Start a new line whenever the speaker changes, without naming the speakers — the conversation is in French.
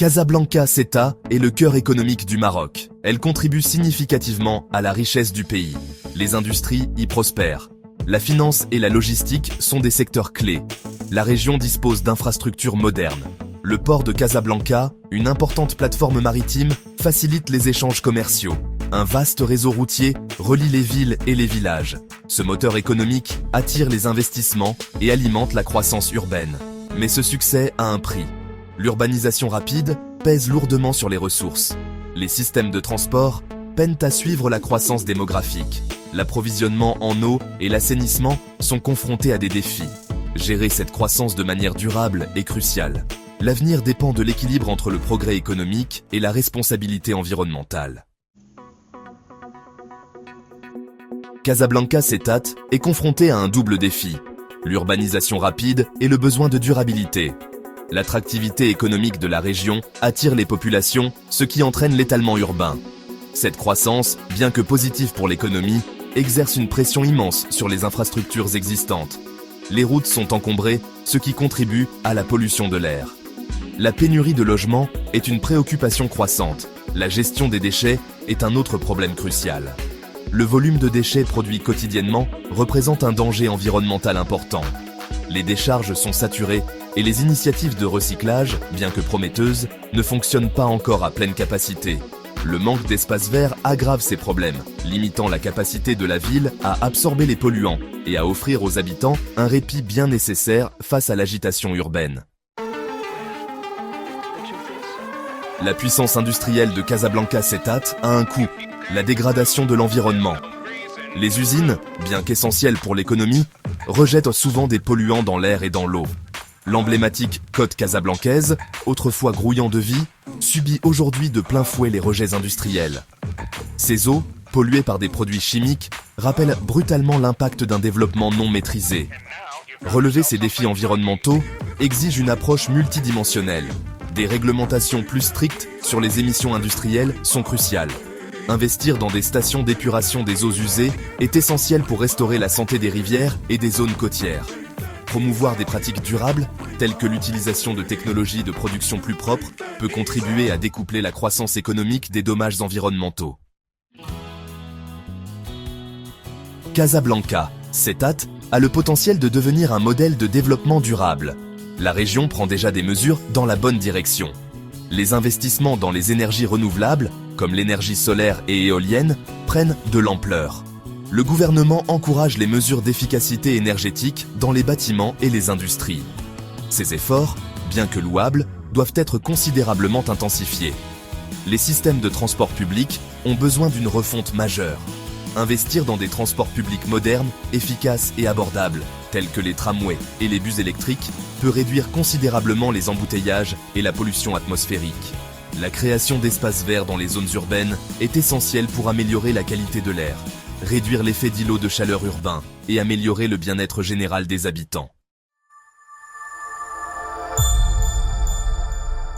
Casablanca Ceuta est le cœur économique du Maroc. Elle contribue significativement à la richesse du pays. Les industries y prospèrent. La finance et la logistique sont des secteurs clés. La région dispose d'infrastructures modernes. Le port de Casablanca, une importante plateforme maritime, facilite les échanges commerciaux. Un vaste réseau routier relie les villes et les villages. Ce moteur économique attire les investissements et alimente la croissance urbaine. Mais ce succès a un prix. L'urbanisation rapide pèse lourdement sur les ressources. Les systèmes de transport peinent à suivre la croissance démographique. L'approvisionnement en eau et l'assainissement sont confrontés à des défis. Gérer cette croissance de manière durable est crucial. L'avenir dépend de l'équilibre entre le progrès économique et la responsabilité environnementale. Casablanca Ceuta est confronté à un double défi, l'urbanisation rapide et le besoin de durabilité. L'attractivité économique de la région attire les populations, ce qui entraîne l'étalement urbain. Cette croissance, bien que positive pour l'économie, exerce une pression immense sur les infrastructures existantes. Les routes sont encombrées, ce qui contribue à la pollution de l'air. La pénurie de logements est une préoccupation croissante. La gestion des déchets est un autre problème crucial. Le volume de déchets produits quotidiennement représente un danger environnemental important. Les décharges sont saturées et les initiatives de recyclage, bien que prometteuses, ne fonctionnent pas encore à pleine capacité. Le manque d'espace vert aggrave ces problèmes, limitant la capacité de la ville à absorber les polluants et à offrir aux habitants un répit bien nécessaire face à l'agitation urbaine. La puissance industrielle de Casablanca Ceuta a un coût, la dégradation de l'environnement. Les usines, bien qu'essentielles pour l'économie, rejettent souvent des polluants dans l'air et dans l'eau. L'emblématique côte casablancaise, autrefois grouillant de vie, subit aujourd'hui de plein fouet les rejets industriels. Ces eaux, polluées par des produits chimiques, rappellent brutalement l'impact d'un développement non maîtrisé. Relever ces défis environnementaux exige une approche multidimensionnelle. Des réglementations plus strictes sur les émissions industrielles sont cruciales. Investir dans des stations d'épuration des eaux usées est essentiel pour restaurer la santé des rivières et des zones côtières. Promouvoir des pratiques durables, telles que l'utilisation de technologies de production plus propres, peut contribuer à découpler la croissance économique des dommages environnementaux. Casablanca Ceuta a le potentiel de devenir un modèle de développement durable. La région prend déjà des mesures dans la bonne direction. Les investissements dans les énergies renouvelables, comme l'énergie solaire et éolienne, prennent de l'ampleur. Le gouvernement encourage les mesures d'efficacité énergétique dans les bâtiments et les industries. Ces efforts, bien que louables, doivent être considérablement intensifiés. Les systèmes de transport public ont besoin d'une refonte majeure. Investir dans des transports publics modernes, efficaces et abordables, tels que les tramways et les bus électriques, peut réduire considérablement les embouteillages et la pollution atmosphérique. La création d'espaces verts dans les zones urbaines est essentielle pour améliorer la qualité de l'air, réduire l'effet d'îlot de chaleur urbain et améliorer le bien-être général des habitants.